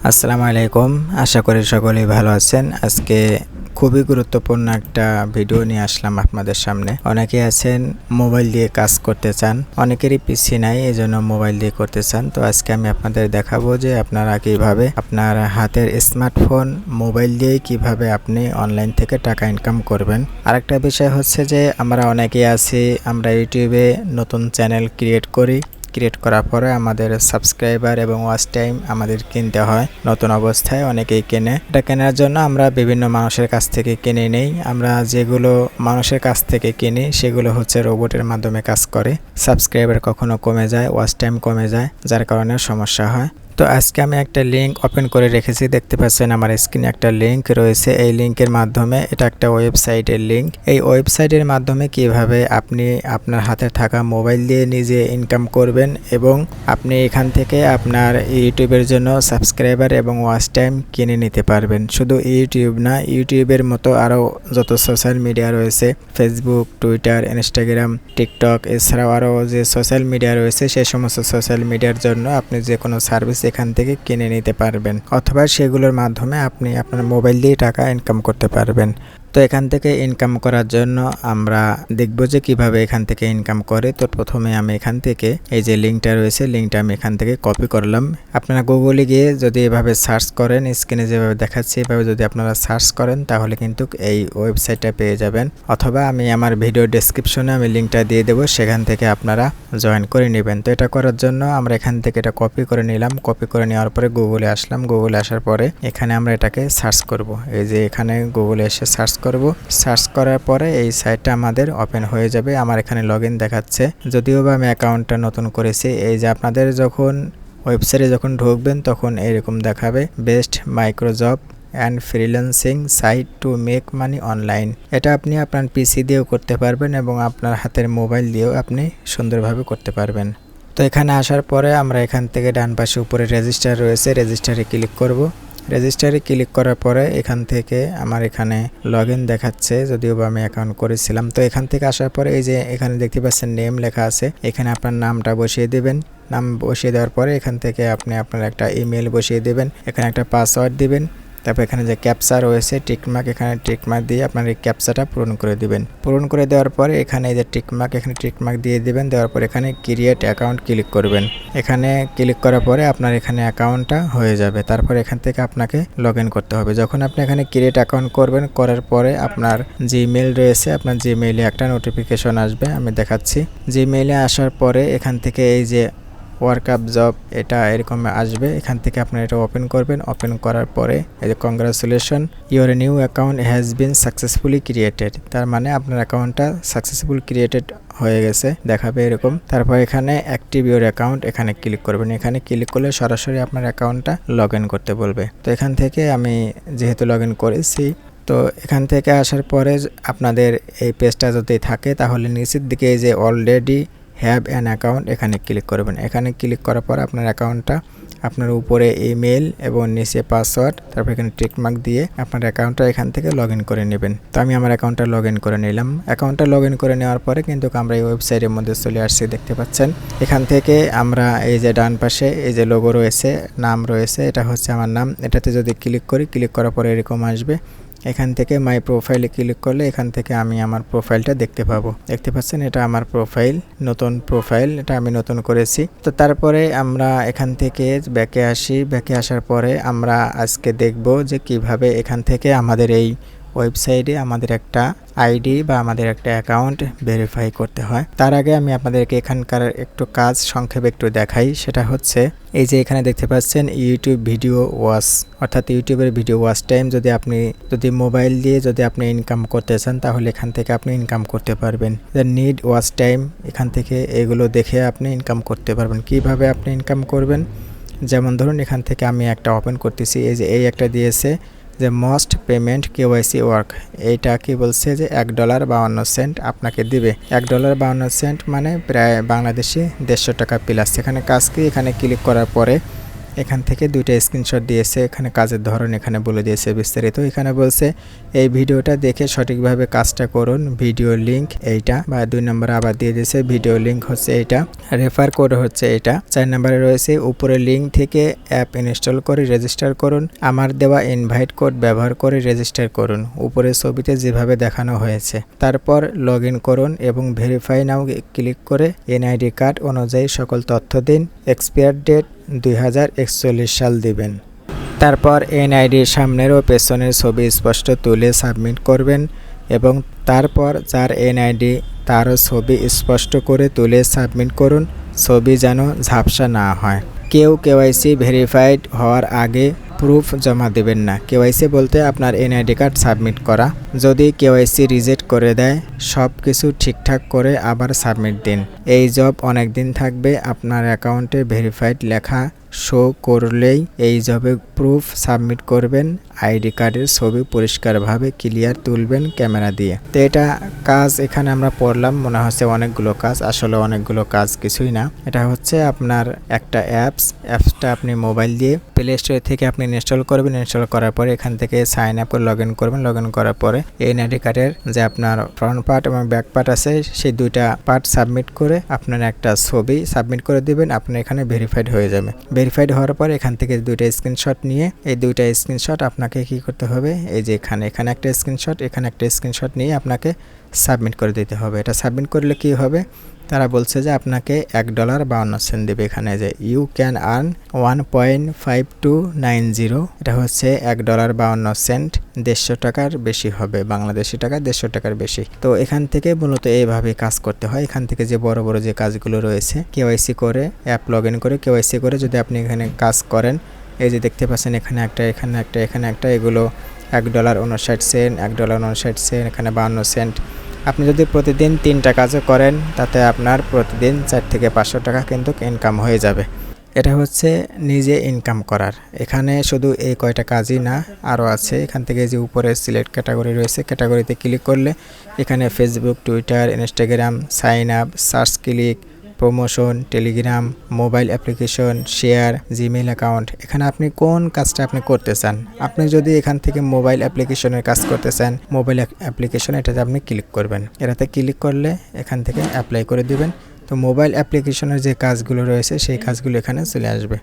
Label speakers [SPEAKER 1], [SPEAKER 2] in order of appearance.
[SPEAKER 1] আসসালামু আলাইকুম। আশা করি সকলেই ভালো আছেন। আজকে খুবই গুরুত্বপূর্ণ একটা ভিডিও নিয়ে আসলাম আপনাদের সামনে। অনেকেই আছেন মোবাইল দিয়ে কাজ করতে চান, অনেকেরই পিসি নাই, এজন্য মোবাইল দিয়ে করতে চান। তো আজকে আমি আপনাদের দেখাবো যে আপনারা কিভাবে আপনার হাতের স্মার্টফোন মোবাইল দিয়ে কিভাবে আপনি অনলাইন থেকে টাকা ইনকাম করবেন। আরেকটা বিষয় হচ্ছে যে আমরা অনেকেই আছি, আমরা ইউটিউবে নতুন চ্যানেল ক্রিয়েট করার পরে আমাদের সাবস্ক্রাইবার এবং ওয়াচ টাইম আমাদের কিনতে হয়। নতুন অবস্থায় অনেকেই কেনে। এটা কেনার জন্য আমরা বিভিন্ন মানুষের কাছ থেকে কিনে নেই। আমরা যেগুলো মানুষের কাছ থেকে কিনি সেগুলো হচ্ছে রোবটের মাধ্যমে কাজ করে। সাবস্ক্রাইবার কখনো কমে যায়, ওয়াচ টাইম কমে যায়, যার কারণে সমস্যা হয়। তো আজকে আমি একটা লিঙ্ক ওপেন করে রেখেছি, দেখতে পাচ্ছেন আমার স্ক্রিনে একটা লিঙ্ক রয়েছে। এই লিঙ্কের মাধ্যমে, এটা একটা ওয়েবসাইটের লিঙ্ক, এই ওয়েবসাইটের মাধ্যমে কিভাবে আপনি আপনার হাতে থাকা মোবাইল দিয়ে নিজে ইনকাম করবেন এবং আপনি এখান থেকে আপনার ইউটিউবের জন্য সাবস্ক্রাইবার এবং ওয়াচ টাইম কিনে নিতে পারবেন। শুধু ইউটিউব না, ইউটিউবের মতো আরও যত সোশ্যাল মিডিয়া রয়েছে, ফেসবুক, টুইটার, ইনস্টাগ্রাম, টিকটক, এছাড়াও আরও যে সোশ্যাল মিডিয়া রয়েছে সেই সমস্ত সোশ্যাল মিডিয়ার জন্য আপনি যে কোনো সার্ভিস এখান থেকে কিনে নিতে পারবেন, অথবা সেগুলোর মাধ্যমে আপনি আপনার মোবাইল দিয়ে টাকা ইনকাম করতে পারবেন। তো এখান থেকে ইনকাম করার জন্য আমরা দেখব যে কিভাবে এখান থেকে ইনকাম করে। তো প্রথমে আমি এখান থেকে এই যে লিঙ্কটা রয়েছে, লিঙ্কটা আমি এখান থেকে কপি করলাম। আপনারা গুগলে গিয়ে যদি এভাবে সার্চ করেন, স্ক্রিনে যেভাবে দেখাচ্ছি এভাবে যদি আপনারা সার্চ করেন তাহলে কিন্তু এই ওয়েবসাইটটা পেয়ে যাবেন, অথবা আমি আমার ভিডিও ডেসক্রিপশনে আমি লিঙ্কটা দিয়ে দেবো, সেখান থেকে আপনারা জয়েন করে নেবেন। তো এটা করার জন্য আমরা এখান থেকে এটা কপি করে নিলাম। কপি করে নেওয়ার পরে গুগলে আসলাম। গুগলে আসার পরে এখানে আমরা এটাকে সার্চ করব। এই যে এখানে গুগলে এসে সার্চ সার্চ করার পরে এই সাইটটা আমাদের ওপেন হয়ে যাবে। আমার এখানে লগইন দেখাচ্ছে, যদিও বা আমি অ্যাকাউন্টটা নতুন করেছি। এই যে আপনাদের যখন ওয়েবসাইটে যখন ঢুকবেন তখন এরকম দেখাবে, best micro job and freelancing site to make money online. এটা আপনি আপনার পিসি দিয়েও করতে পারবেন এবং আপনার হাতের মোবাইল দিয়েও আপনি সুন্দরভাবে করতে পারবেন। তো এখানে আসার পরে আমরা এখান থেকে ডান পাশে উপরে রেজিস্টার রয়েছে, রেজিস্টারে ক্লিক করব। রেজিস্টারে ক্লিক করার পরে এখান থেকে আমার এখানে লগইন দেখাচ্ছে, যদিও বা আমি অ্যাকাউন্ট করেছিলাম। তো এখান থেকে আসার পরে এই যে এখানে দেখতে পাচ্ছেন নেম লেখা আছে, এখানে আপনার নামটা বসিয়ে দেবেন। নাম বসিয়ে দেওয়ার পরে এখান থেকে আপনি আপনার একটা ইমেল বসিয়ে দেবেন, এখানে একটা পাসওয়ার্ড দিবেন। তারপর এখানে যে ক্যাপচা রয়েছে টিকমার্ক, এখানে টিকমার্ক দিয়ে আপনার এই ক্যাপচাটা পূরণ করে দিবেন। পূরণ করে দেওয়ার পরে এখানে এই যে টিকমার্ক, এখানে টিকমার্ক দিয়ে দিবেন। দেওয়ার পর এখানে ক্রিয়েট অ্যাকাউন্ট ক্লিক করবেন। এখানে ক্লিক করার পরে আপনার এখানে অ্যাকাউন্টটা হয়ে যাবে। তারপর এখান থেকে আপনাকে লগইন করতে হবে। যখন আপনি এখানে ক্রিয়েট অ্যাকাউন্ট করবেন, করার পরে আপনার জিমেইল রয়েছে, আপনার জিমেইলে একটা নোটিফিকেশন আসবে, আমি দেখাচ্ছি। জিমেইলে আসার পরে এখান থেকে এই যে ওয়ার্ক আপ জব এটা এরকম আসবে। এখান থেকে আপনারা এটা ওপেন করবেন। ওপেন করার পরে এই যে congratulation, your new account has been successfully created, তার মানে আপনার অ্যাকাউন্টটা সাকসেসফুল ক্রিয়েটেড হয়ে গেছে, দেখাবে এরকম। তারপর এখানে অ্যাক্টিভ ইউর অ্যাকাউন্ট, এখানে ক্লিক করবেন। এখানে ক্লিক করলে সরাসরি আপনার অ্যাকাউন্টটা লগ ইন করতে বলবে। তো এখান থেকে আমি যেহেতু লগ ইন করেছি, তো এখান থেকে আসার পরে আপনাদের এই পেজটা যদি থাকে তাহলে নিচের দিকে এই যে অলরেডি হ্যাভ অ্যান অ্যাকাউন্ট, এখানে ক্লিক করবেন। এখানে ক্লিক করার পর আপনার অ্যাকাউন্টটা, আপনার উপরে ইমেল এবং নিচে পাসওয়ার্ড, তারপর এখানে টিকমার্ক দিয়ে আপনার অ্যাকাউন্টটা এখান থেকে লগ ইন করে নেবেন। তো আমি আমার অ্যাকাউন্টটা লগ ইন করে নিলাম। অ্যাকাউন্টটা লগ ইন করে নেওয়ার পরে কিন্তু আমরা এই ওয়েবসাইটের মধ্যে চলে আসছি, দেখতে পাচ্ছেন। এখান থেকে আমরা এই যে ডান পাশে এই যে লোগো রয়েছে, নাম রয়েছে, এটা হচ্ছে আমার নাম। এটাতে যদি ক্লিক করি, ক্লিক করার পরে এরকম আসবে। এখান থেকে মাই প্রোফাইলে ক্লিক করলে এখান থেকে আমি আমার প্রোফাইলটা দেখতে পাবো। দেখতে পাচ্ছেন এটা আমার প্রোফাইল, নতুন প্রোফাইল, এটা আমি নতুন করেছি। তো তারপরে আমরা এখান থেকে ব্যাকে আসি। ব্যাকে আসার পরে আমরা আজকে দেখব যে কিভাবে এখান থেকে আমাদের এই ওয়েবসাইটে আমাদের একটা আইডি বা আমাদের একটা অ্যাকাউন্ট ভেরিফাই করতে হয়। তার আগে আমি আপনাদেরকে এখানকার একটু কাজ সংক্ষেপে একটু দেখাই। সেটা হচ্ছে এই যে এখানে দেখতে পাচ্ছেন ইউটিউব ভিডিও ওয়াচ, অর্থাৎ ইউটিউবের ভিডিও ওয়াচ টাইম যদি মোবাইল দিয়ে যদি আপনি ইনকাম করতে চান তাহলে এখান থেকে আপনি ইনকাম করতে পারবেন। নিড ওয়াচ টাইম, এখান থেকে এগুলো দেখে আপনি ইনকাম করতে পারবেন। কিভাবে আপনি ইনকাম করবেন, যেমন ধরুন এখান থেকে আমি একটা ওপেন করতেছি, এই যে এই একটা দিয়েছে যে মোস্ট পেমেন্ট কেওয়াইসি ওয়ার্ক, এইটা কি বলছে যে $1.52 আপনাকে দিবে। $1.52 মানে প্রায় বাংলাদেশি 150 টাকা প্লাস। এখানে কাজ কি, এখানে ক্লিক করার পরে এখান থেকে দুইটা স্ক্রিনশট দিয়েছে, এখানে কাজের ধরন এখানে বলে দিয়েছে বিস্তারিত। এখানে বলছে এই ভিডিওটা দেখে সঠিকভাবে কাজটা করুন, ভিডিও লিংক এইটা, বা 2 নম্বরে আবার দিয়ে দিয়েছে ভিডিও লিংক হচ্ছে এইটা, রেফার কোড হচ্ছে এটা। 4 নম্বরে রয়েছে উপরে লিংক থেকে অ্যাপ ইনস্টল করে রেজিস্টার করুন, আমার দেওয়া ইনভাইট কোড ব্যবহার করে রেজিস্টার করুন উপরের ছবিতে যেভাবে দেখানো হয়েছে। তারপর লগ ইন করুন এবং ভেরিফাই নাও ক্লিক করে এনআইডি কার্ড অনুযায়ী সকল তথ্য দিন। এক্সপায়ার ডেট 2041 সাল দিবেন। তারপর এনআইডির সামনের ও পেছনের ছবি স্পষ্ট তুলে সাবমিট করবেন এবং তারপর যার এনআইডি তারও ছবি স্পষ্ট করে তুলে সাবমিট করুন, ছবি যেন ঝাপসা না হয়। কেউ কেওয়াইসি ভেরিফাইড হওয়ার আগে প্রুফ জমা দেবেন না। কেওয়াইসি বলতে আপনার এনআইডি কার্ড সাবমিট করা। যদি কেওয়াইসি রিজেক্ট করে দেয়, সব কিছু ঠিকঠাক করে আবার সাবমিট দিন। এই জব অনেক দিন থাকবে। আপনার অ্যাকাউন্টে ভেরিফাইড লেখা শো করলেই এই জবে প্রুফ সাবমিট করবেন। আইডি কার্ডের ছবি পরিষ্কারভাবে ক্লিয়ার তুলবেন ক্যামেরা দিয়ে। তো এটা কাজ এখানে আমরা পড়লাম, মনে হচ্ছে অনেকগুলো কাজ, আসলে অনেকগুলো কাজ কিছুই না। এটা হচ্ছে আপনার একটা অ্যাপসটা আপনি মোবাইল দিয়ে প্লে স্টোর থেকে আপনি ইনস্টল করবেন। ইনস্টল করার পরে এখান থেকে সাইন আপ করে লগ ইন করবেন। লগ ইন করার পরে এনআইডি কার্ডের যে আপনার ফ্রন্ট পার্ট এবং ব্যাক পার্ট আছে সেই দুইটা পার্ট সাবমিট করে আপনার একটা ছবি সাবমিট করে দিবেন। আপনার এখানে ভেরিফাইড হয়ে যাবে। ভেরিফাইড হওয়ার পর এখান থেকে দুইটা স্ক্রিনশট নিয়ে এই দুইটা স্ক্রিনশট আপনাকে কি করতে হবে, এই যে এখানে একটা স্ক্রিনশট, এখানে একটা স্ক্রিনশট নিয়ে আপনাকে সাবমিট করে দিতে হবে। এটা সাবমিট করলে কি হবে, তারা বলছে যে আপনাকে $1.52 দেবে। এখানে যে ইউ ক্যান আর্ন 1.5290, এটা হচ্ছে $1.52, 150 টাকার বেশি হবে, বাংলাদেশি টাকা 150 টাকার বেশি। তো এখান থেকে মূলত এইভাবে কাজ করতে হয়। এখান থেকে যে বড় বড় যে কাজগুলো রয়েছে, কেওয়াইসি করে অ্যাপ লগ ইন করে কেওয়াইসি করে যদি আপনি এখানে কাজ করেন, এই যে দেখতে পাচ্ছেন এখানে একটা, এখানে একটা, এখানে একটা, এগুলো $1.59, $1.59, এখানে 52 সেন্ট। আপনি যদি প্রতিদিন 3টা কাজও করেন, তাতে আপনার প্রতিদিন 4 থেকে 500 টাকা কিন্তু ইনকাম হয়ে যাবে। এটা হচ্ছে নিজে ইনকাম করার। এখানে শুধু এই কয়টা কাজই না, আরও আছে। এখান থেকে যে উপরে সিলেক্ট ক্যাটাগরি রয়েছে, ক্যাটাগরিতে ক্লিক করলে এখানে Facebook, Twitter, Instagram, sign up, search click, promotion, Telegram, mobile application, share, Gmail account, এখানে আপনি কোন কাজটা আপনি করতে চান। আপনি যদি এখান থেকে মোবাইল অ্যাপ্লিকেশনের কাজ করতে চান, মোবাইল অ্যাপ্লিকেশন এটাতে আপনি ক্লিক করবেন। এটাতে ক্লিক করলে এখান থেকে অ্যাপ্লাই করে দিবেন। তো মোবাইল অ্যাপ্লিকেশনের যে কাজগুলো রয়েছে সেই কাজগুলো এখানে চলে আসবে।